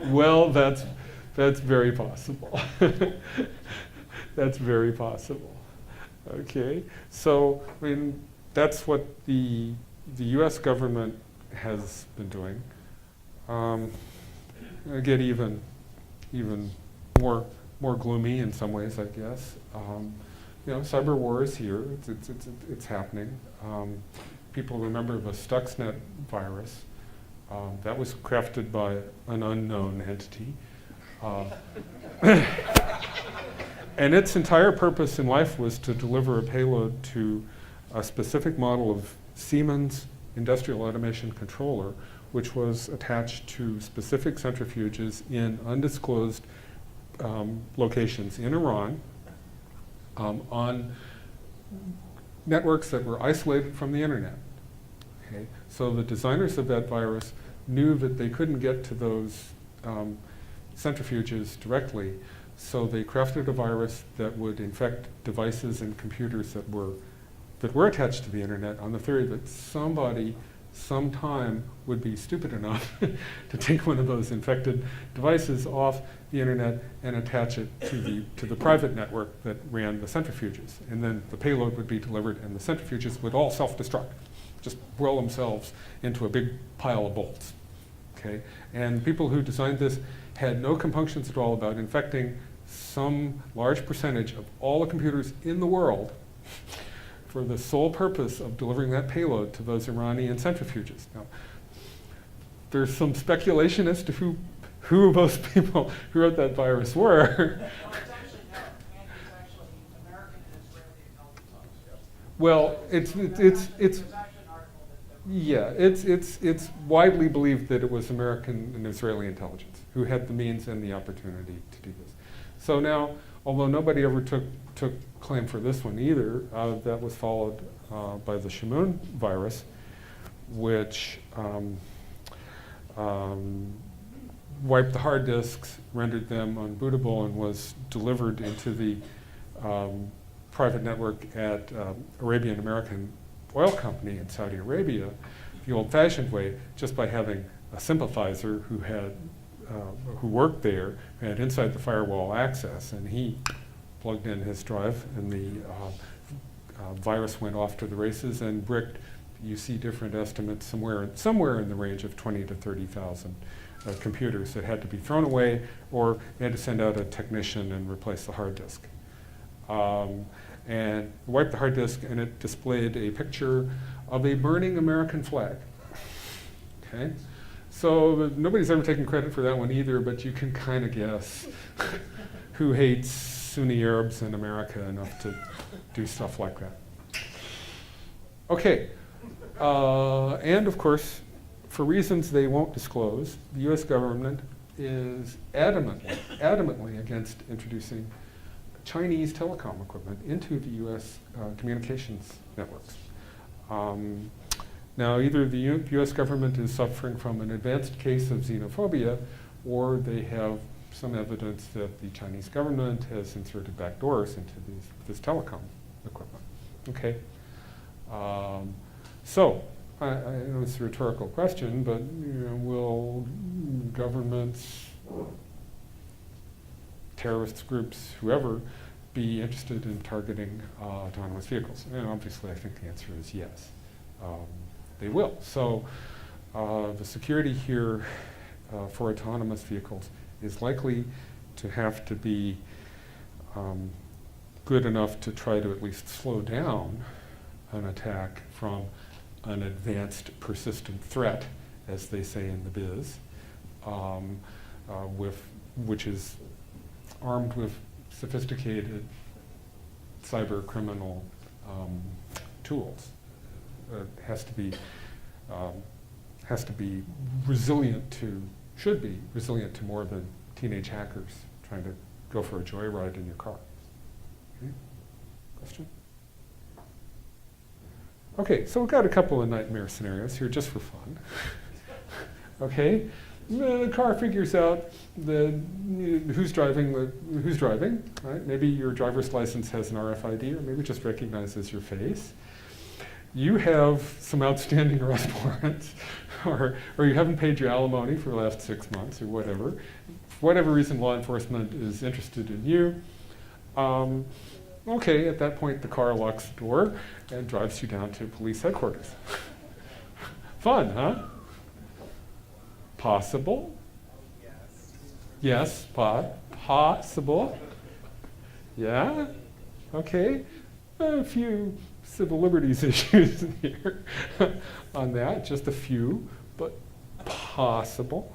Well, that's very possible. That's very possible. Okay, so I mean that's what the U.S. government has been doing. I get even more gloomy in some ways, I guess. Cyber war is here. It's happening. People remember the Stuxnet virus. That was crafted by an unknown entity. And its entire purpose in life was to deliver a payload to a specific model of Siemens industrial automation controller, which was attached to specific centrifuges in undisclosed locations in Iran on networks that were isolated from the internet. Okay? So the designers of that virus knew that they couldn't get to those centrifuges directly, so they crafted a virus that would infect devices and computers that were attached to the internet on the theory that somebody sometime would be stupid enough to take one of those infected devices off the internet and attach it to the private network that ran the centrifuges. And then the payload would be delivered and the centrifuges would all self-destruct, just whirl themselves into a big pile of bolts. Okay? And people who designed this had no compunctions at all about infecting some large percentage of all the computers in the world for the sole purpose of delivering that payload to those Iranian centrifuges. Now, there's some speculation as to who those people who wrote that virus were. Well, it's actually not. Andew's actually American and Israeli intelligence officers. Well, it's There's actually an article that yeah, it's widely believed that it was American and Israeli intelligence who had the means and the opportunity to do this. So now, although nobody ever took claim for this one either, that was followed by the Shamoon virus, which wiped the hard disks, rendered them unbootable, and was delivered into the private network at Arabian American Oil Company in Saudi Arabia the old-fashioned way, just by having a sympathizer who worked there, had inside the firewall access, and he plugged in his drive, and the virus went off to the races and bricked. You see different estimates somewhere in the range of 20 to 30,000 computers that had to be thrown away, or they had to send out a technician and replace the hard disk. And wiped the hard disk, and it displayed a picture of a burning American flag. Okay, so nobody's ever taken credit for that one either, but you can kind of guess who hates Sunni Arabs in America enough to do stuff like that. Okay, and of course, for reasons they won't disclose, the U.S. government is adamantly against introducing Chinese telecom equipment into the U.S. Communications networks. Now, either the U.S. government is suffering from an advanced case of xenophobia, or they have some evidence that the Chinese government has inserted backdoors into this telecom equipment. Okay. So, I know it's a rhetorical question, but will governments, terrorist groups, whoever, be interested in targeting autonomous vehicles? And obviously, I think the answer is yes. They will. So the security here for autonomous vehicles is likely to have to be good enough to try to at least slow down an attack from an advanced persistent threat, as they say in the biz, which is armed with sophisticated cyber criminal tools. Has to be resilient to, should be resilient to more than teenage hackers trying to go for a joyride in your car. Okay. Question? Okay, so we've got a couple of nightmare scenarios here just for fun. Okay, the car figures out who's driving, right? Maybe your driver's license has an RFID, or maybe just recognizes your face. You have some outstanding arrest warrants, or you haven't paid your alimony for the last 6 months, or whatever. For whatever reason, law enforcement is interested in you. Okay, at that point, the car locks the door and drives you down to police headquarters. Fun, huh? Possible? Yes, possible. Yeah? Okay. A few civil liberties issues here on that, just a few, but possible.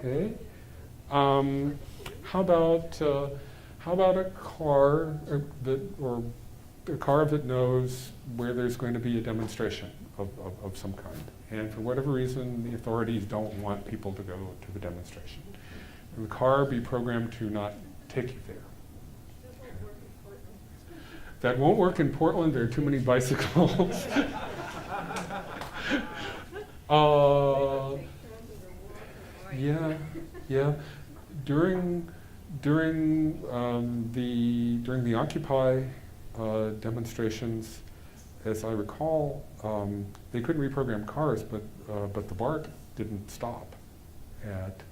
Okay. How about a car that knows where there's going to be a demonstration of some kind, and for whatever reason the authorities don't want people to go to the demonstration. And the car be programmed to not take you there. That won't work in Portland. There are too many bicycles. Yeah. During the Occupy demonstrations, as I recall, they couldn't reprogram cars, but the BART didn't stop at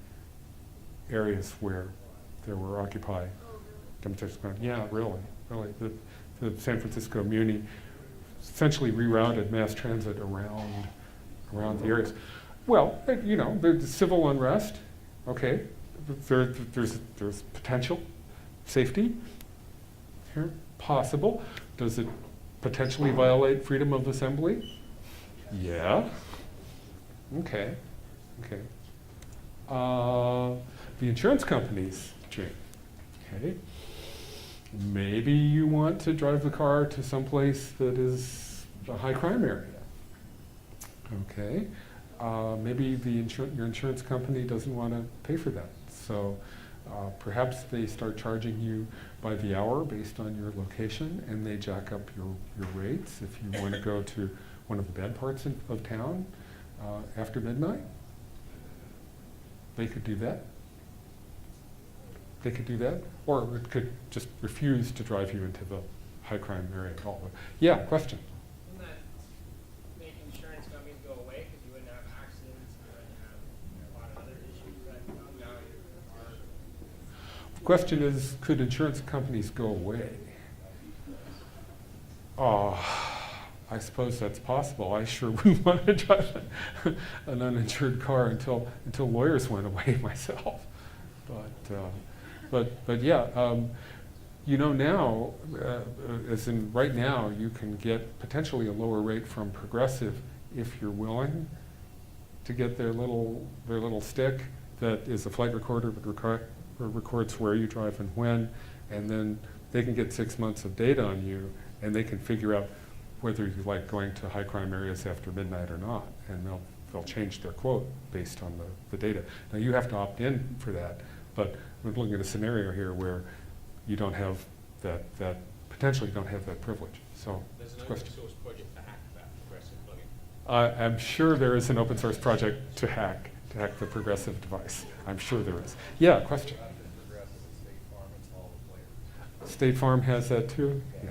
areas where there were Occupy demonstrations going. Yeah, really. The San Francisco Muni essentially rerouted mass transit around the areas. Well, there's civil unrest. Okay, there's potential safety here, possible. Does it potentially violate freedom of assembly? Yeah. Okay. The insurance companies dream. Okay. Maybe you want to drive the car to some place that is a high crime area. Okay. Maybe your insurance company doesn't want to pay for that. So perhaps they start charging you by the hour based on your location, and they jack up your rates if you want to go to one of the bad parts of town after midnight. They could do that. They could do that, or it could just refuse to drive you into the high crime area at all. Yeah, question. Wouldn't that make insurance companies go away because you wouldn't have accidents, you wouldn't have a lot of other issues that come down The question is, could insurance companies go away? I suppose that's possible. I sure wouldn't want to drive an uninsured car until lawyers went away myself. But yeah, you know now, as in right now, you can get potentially a lower rate from Progressive if you're willing to get their little stick that is a flight recorder that records where you drive and when, and then they can get 6 months of data on you, and they can figure out whether you like going to high crime areas after midnight or not, and they'll change their quote based on the data. Now you have to opt in for that, but we're looking at a scenario here where you don't have that potentially don't have that privilege. So, There's an open question. source project to hack that Progressive plugin. I'm sure there is an open source project to hack the Progressive device. I'm sure there is. Yeah, question. State Farm has that too? Yeah.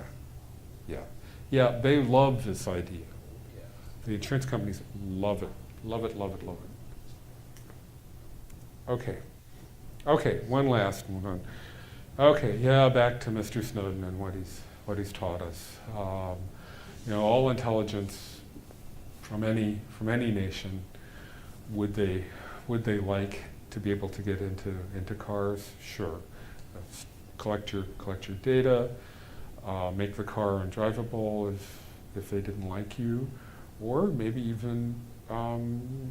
Yeah. Yeah, they love this idea. The insurance companies love it. Love it, love it, love it. Okay. Okay, one last one. Okay, yeah, back to Mr. Snowden and what he's taught us. You know, all intelligence from any nation, would they like to be able to get into cars? Sure. Collect your data, make the car undrivable if they didn't like you, or maybe even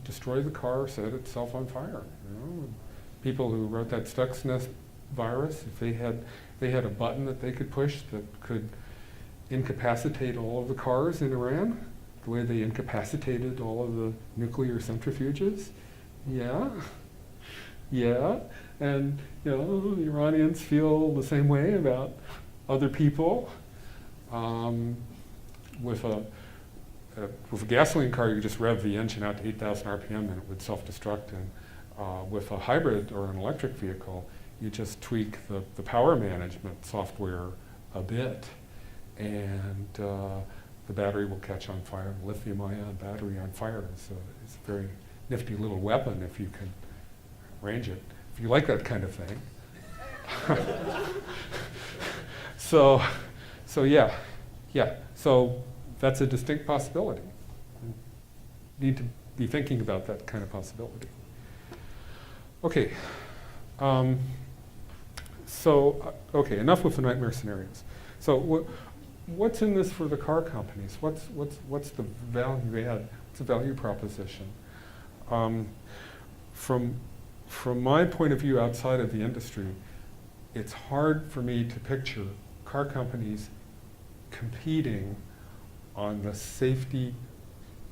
destroy the car, set itself on fire. You know, people who wrote that Stuxnet virus, if they had a button that they could push that could incapacitate all of the cars in Iran, the way they incapacitated all of the nuclear centrifuges, yeah, and you know, the Iranians feel the same way about other people. With a gasoline car, you just rev the engine out to 8,000 RPM and it would self-destruct. And with a hybrid or an electric vehicle, you just tweak the power management software a bit, and the battery will catch on fire. Lithium-ion battery on fire is a very nifty little weapon if you can range it. If you like that kind of thing. So yeah. So that's a distinct possibility. You need to be thinking about that kind of possibility. Okay. Okay, enough with the nightmare scenarios. So what's in this for the car companies? What's the value add? What's the value proposition? From my point of view outside of the industry, it's hard for me to picture car companies competing on the safety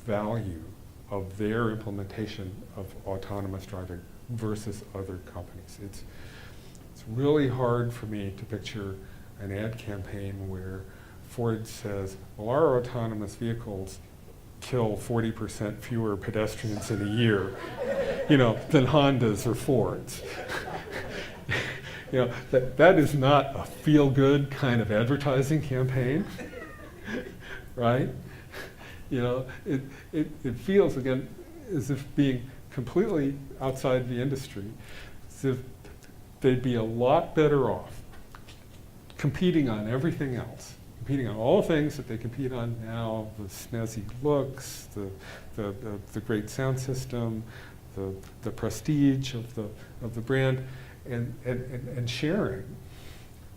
value of their implementation of autonomous driving versus other companies. It's really hard for me to picture an ad campaign where Ford says, well, our autonomous vehicles kill 40% fewer pedestrians in a year, you know, than Hondas or Fords. You know, that is not a feel-good kind of advertising campaign, right? You know, it feels, again, as if being completely outside the industry, as if they'd be a lot better off competing on everything else, competing on all the things that they compete on now, the snazzy looks, the great sound system, the prestige of the brand, and sharing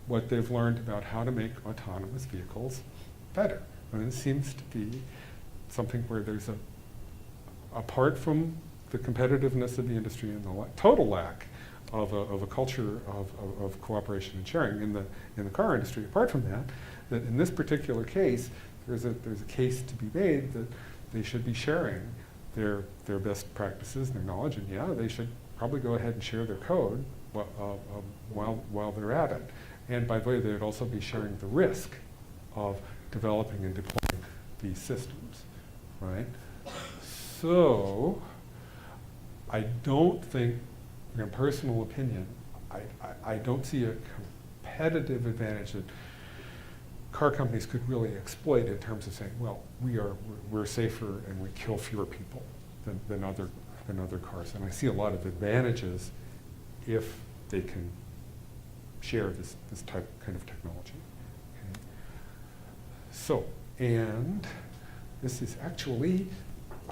what they've learned about how to make autonomous vehicles better. And it seems to be something where there's apart from the competitiveness of the industry and the total lack of a culture of cooperation and sharing in the car industry, apart from that in this particular case, there's a case to be made that they should be sharing their best practices, their knowledge, and yeah, they should probably go ahead and share their code while they're at it. And by the way, they would also be sharing the risk of developing and deploying these systems, right? So, I don't think, in personal opinion, I don't see a competitive advantage that car companies could really exploit in terms of saying, well, we're safer and we kill fewer people than other cars. And I see a lot of advantages if they can share this kind of technology. Okay. So, and this is actually,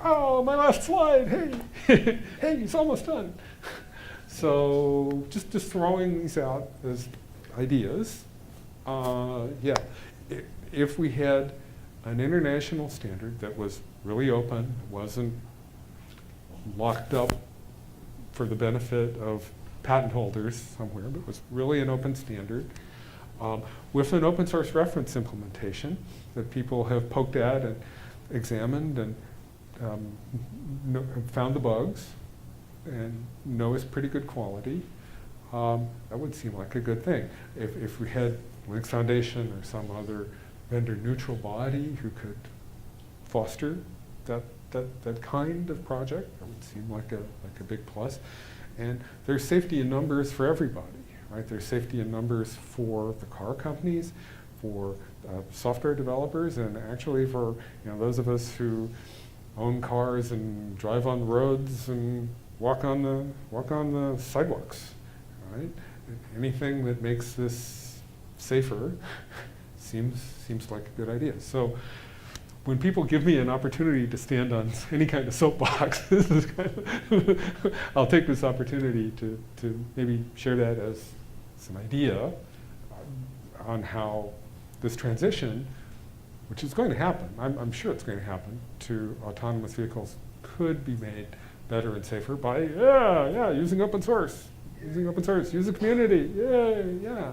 oh, my last slide, hey, hey, it's almost done. So just throwing these out as ideas. Yeah, if we had an international standard that was really open, wasn't locked up for the benefit of patent holders somewhere, but was really an open standard, with an open source reference implementation that people have poked at and examined and found the bugs and know is pretty good quality, that would seem like a good thing. If we had Linux Foundation or some other vendor neutral body who could foster that kind of project, that would seem like a big plus. And there's safety in numbers for everybody, right? There's safety in numbers for the car companies, for software developers, and actually for those of us who own cars and drive on the roads and walk on the sidewalks, right? Anything that makes this safer seems like a good idea. So when people give me an opportunity to stand on any kind of soapbox, this is I'll take this opportunity to maybe share that as some idea on how this transition, which is going to happen, I'm sure it's going to happen, to autonomous vehicles could be made better and safer by, using open source. Use the community, yeah.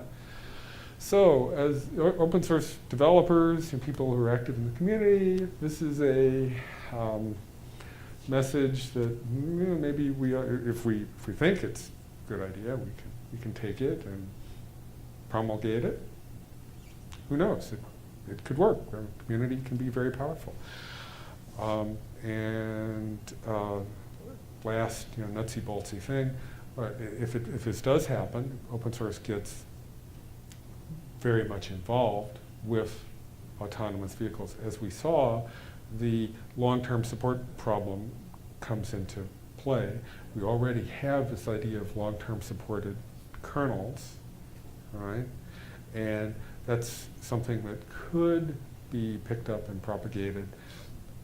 So, as open source developers and people who are active in the community, this is a message that maybe if we think it's a good idea, we can take it and promulgate it. Who knows? It could work. The community can be very powerful. Last, nutsy boltsy thing. If this does happen, open source gets very much involved with autonomous vehicles. As we saw, the long-term support problem comes into play. We already have this idea of long-term supported kernels, right? And that's something that could be picked up and propagated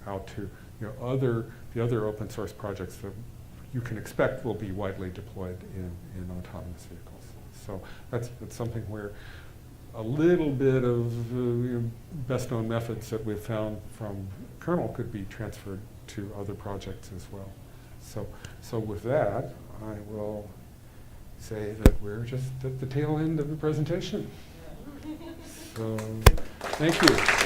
out to the other open source projects that you can expect will be widely deployed in autonomous vehicles. So that's something where a little bit of best known methods that we've found from kernel could be transferred to other projects as well. So with that, I will say that we're just at the tail end of the presentation. So thank you.